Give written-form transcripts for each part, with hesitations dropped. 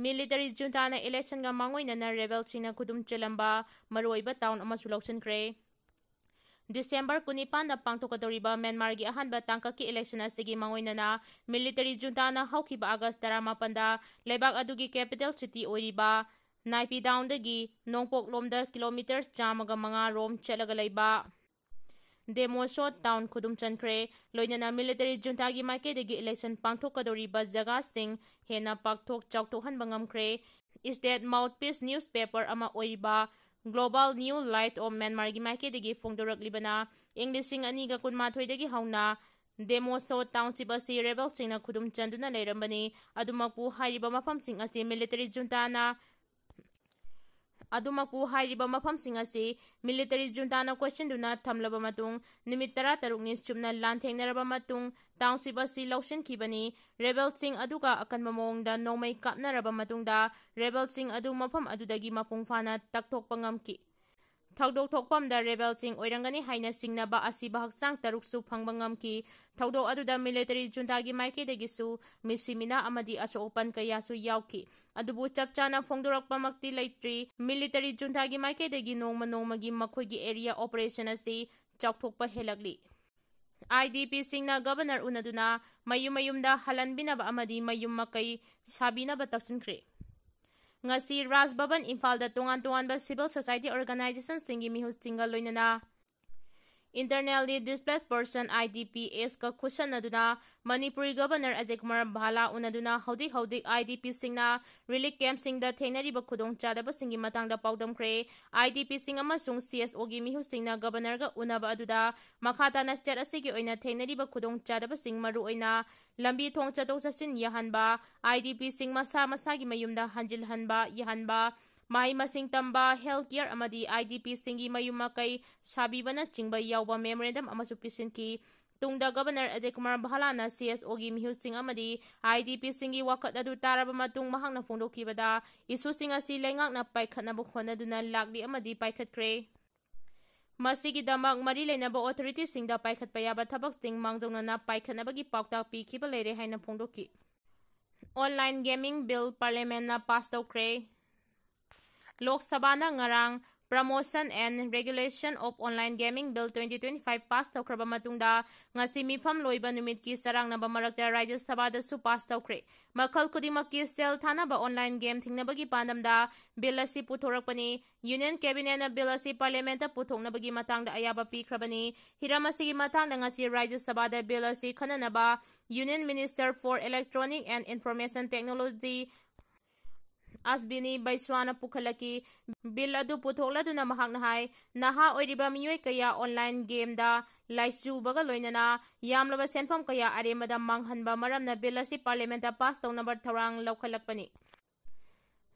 military junta na election ga mangoy na rebel sina kudum chelamba maroiba town amasu lausankhre. December 19 na pangtukadoriba Myanmar gi ahanba tangkaki election asigi mangoy na military junta na hawkiba August 18 da lebak adugi capital city oiriba Naipi down dagi nongpok lomda kilometers chamaga manga rom chelaga leiba Demoso town kudum chankre loinana military junta gi maike dagi election pangthokadoriba jaga sing hena pakthok chawtokhan bangamkre state mouthpiece newspaper ama oiba Global New Light of Myanmar gi maike dagi phongdorak libana Englishing ani ga kunmathoi dagi hauna Demoso township asi rebel singna kudum chanduna leirambani adumakpu hariba mafam sing asi military junta na Adumakpu hairiba mafam sing asi military junta na question duna thamlaba matung nimit 13 ni chumna lanthengneraba matung township asi lausin kibani rebel sing aduga akan mamongda nomai kapnaraba matungda rebel sing adu mafam adudagi mapung fana takthok pangamki Thaudok thokpam da rebel sing oirangani haina singnaba asi bahaksang taruksu phangbangamki thaudok aduda military junta gi maike degisu misimina amadi asopan kayasu yauki adubu chapchana phongdorakpa makti leitri military junta gi maike degi nongma gi makhoi gi area operation asi chawthokpa helakli IDP singna governor unaduna mayumda halanbinaba amadi mayum makai sabinaba taksinkhre ngasi Raj Bhavan Imphal da tongan ba civil society organization singi mihus singa loinana internally displaced person IDP is ka kushan aduna Manipuri governor Ajay Kumar Bhala unaduna haudik IDP singna relief camp singda thenari ba khudong chadaba singi matangda paudamkre IDP sing amasung CSO gi mihu singna governor ga unaba aduda makhata na state asigi oina thenari ba khudong chadaba sing maru oina lambi thong chatok chasin yahanba IDP sing masa gi mayumda hanjil hanba yahanba Mai masing tamba healthcare amadi IDP singi mayuma kai sabibana chingba yawba memorandum amasu pisinki tungda governor Ajay Kumar Bhala na CSO gi mihu sing amadi IDP singi wakat adu taraba matung mahang na phongdokibada isu singa si lengak na paikhatna bu khonaduna lakli amadi paikhatkre Masigi damak mari leinaba authority singda paikhatpa yaba thabak sing mangdongna na paikhatnabagi pauktak pikhiba leire haina phongdoki Online gaming bill parliament na pass tawkre Lok Sabha na ngarang Promotion and Regulation of Online Gaming Bill 2025 pass tawkraba matungda ngasi mifam loiba numit ki sarang na bamarakta Rajya Sabha da su pass tawkre makhal khudimaki ki sel thana ba online game thingnabagi pandamda bill asi puthorakpani Union Cabinet na bill asi parliament ta puthoknabagi matangda ayaba pikhrabani hiramasi gi matangda ngasi Rajya Sabha da bill asi khananaba Union Minister for Electronic and Information Technology Asbini Baiswana Pukhalaki Bill adu putholaduna mahakna hai naha oiriba mioi kaya online game da laisu baga loinana yamlaba senfam kaya aremada manghanba maramna bill asi parliament da pass tawnabar tharang laukhalakpani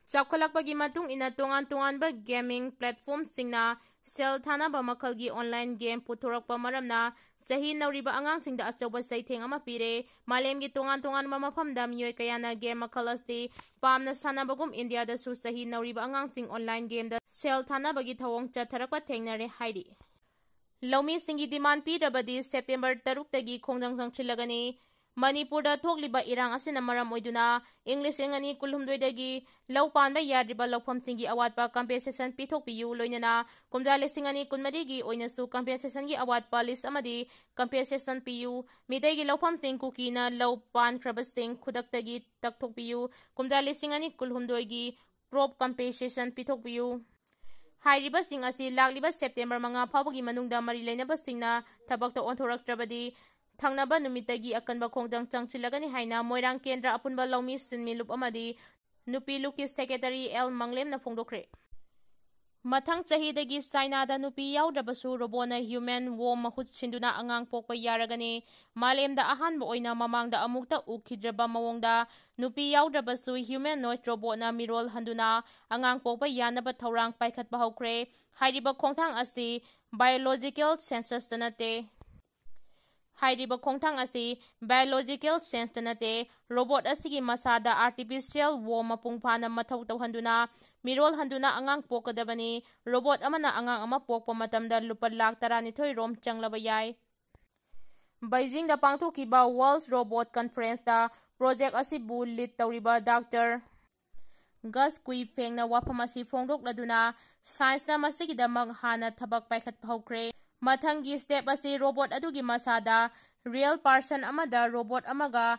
Chawkhalakpagi matung ina tongan ba gaming platform singna sel thana ba makhalgi online game puthorakpa maramna Sahi nauriba angang singda achoba saitheng ama pire malemgi tongan ma mafamda mioi kayana game makhalasi pamna sanabagum India da su sahi nauriba angang sing online game da sel thana bagi thawong chatharakpa thengnare haidi Laumi singi demand pi rabadi September 3 tagi Khongjang changsinlagani Manipur da thokliba irang asina maram oiduna English engani kulhumdoi dagi laupan ba yadriba laufam singi awatpa compensation pithokpiyu loinana kumjale singani kunmari gi oinasu compensation gi awatpa list amadi compensation piyu midai gi laufam ting kukina laupan khrabasing khudaktagi takthokpiyu kumjale singani kulhumdoi gi crop compensation pithokpiyu Hairiba sing asi lakliba September manga phawagi manungda mari leinaba singna thabakta onthoraktrabadi Thangnaba numitagi akanba Khongjang changsinlagani haina Moirang Kendra apunba laumi sinmilup amadi nupi luki secretary L Manglem na phongdokre Mathang chahidagi China da nupi yawdrabasu robona human womb mahut sinduna angang pokpa yaragani malemda ahanba oina mamangda amukta ukhidraba mawongda nupi yawdrabasu humanoid robot na mirol handuna angang pokpa yanaba thaurang paikhatpa hawkre hairiba khongthang asi biological census tanate Hairiba khongthang asi biological sense tanate robot asigi masada artificial womb mapungphana mathau tawhanduna mirol handuna angang pokadabani robot amana angang ama pokpa matamda lupa lakh 12 rom changlaba yai Beijing da pangthokiba World Robot Conference da project asibu lead tawriba Dr. gas kui fengna wafam asi phongdokladuna science na masigidamak hana thabak paikhatpa hokre mathangi step asi robot adugi masada real person amada robot amaga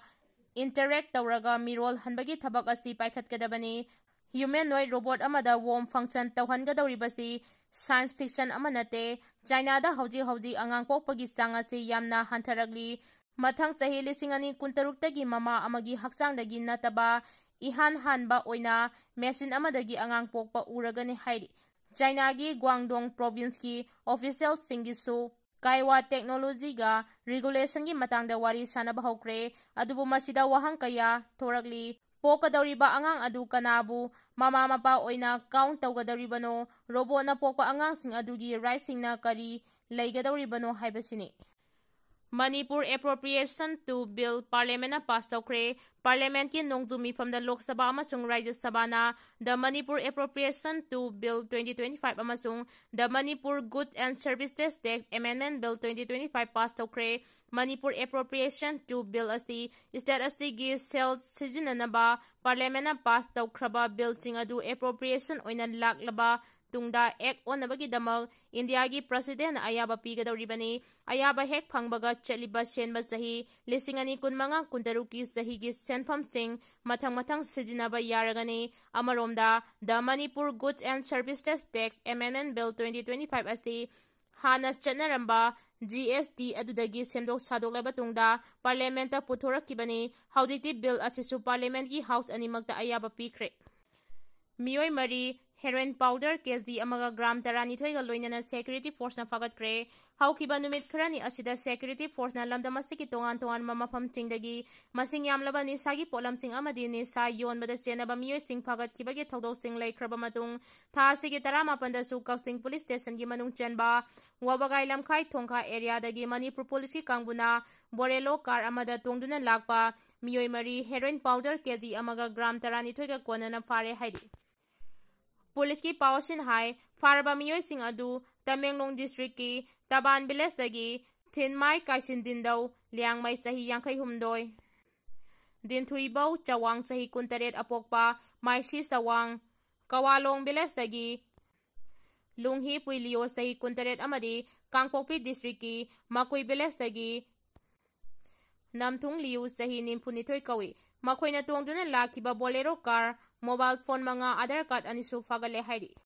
interact tawraga mirol hanbagi thabak asi paikhatkadabani humanoid robot amada warm function tawhangadawribasi science fiction amanate China da hauji angang pokpagi chang asi yamna hantaragli mathang chahi 2026 tagi mama amagi hakchangdagi nataba ihan hanba oina machine amadagi angang pokpa uragani hairi China gi Guangdong province ki official singisu kaiwa technology ga regulation gi matangda wari sanaba hokre adubu masida wahang kaya thoragli pokadawriba angang adu kanabu mama mapa oina count tawgadawribano robot na pokpa angang sing adugi right sing na kari leigadawribano haibasini Manipur Appropriation to Bill Parliament na pass tawkre Parliament ki nongdumi from the Lok Sabha amasung Rajya Sabha na the Manipur Appropriation to Bill 2025 amasung the Manipur Goods and Services Tax Amendment Bill 2025 pass tawkre Manipur Appropriation to Bill asi state asi gi sales sizinanaba Parliament na pass tawkraba bill sing adu appropriation oina laklaba tungda ek onabagi damal India gi president ayaba pigadawribani ayaba hek phangbaga chaliba senba sahi lisingani kunmanga kuntaruki sahi gi senpham sing mathang sidinaba yaragani amaromda the Manipur Goods and Services Tax Amendment Bill 2025 asi hana chanaramba GST adudagi semdok sadoklaba tungda parliament ta puthorakibani hauditi bill asisu parliament gi house animakta ayaba pikre Mioi mari heroin powder kg amaga gram tarani thoiga loinana security force na fagat kre haukiba numit khrani asida security force na lamda masiki tongan mamafam chingdagi masing yamlaba ni sagi polam sing amadi ni sa yon bada chenaba mioi sing fagat kibagi thodok sing lai khraba matung tha sigi tarama panda su kausing police station gi manung chenba wabagai lamkhai thongkha area dagi Manipur police ki kangbuna borelo car amada tongduna lakpa mioi mari heroin powder kg amaga gram tarani thoiga konana fare haidi Police ki Pawasin High, Faraba Mioi Sing Adu, Tamenglong District ki Taban Biles Dagi, Thinmai Kaisin Dindaw, Liang Mai Sahi Yangkai Humdoy. Din Tuibaw, Chawang Sahi Kuntaret Apokpa, Mai Si Sawang, Kawalong Biles Dagi, Lunghi Puilio Sahi Kuntaret Amadi, Kangpokpi District ki Makui Biles Dagi, Namtung Liu Sahi Nimpunitoy Kawi, Makoy na tuwang doon lakiba bolero car, mobile phone mga Aadhaar card anisu fagale hairi.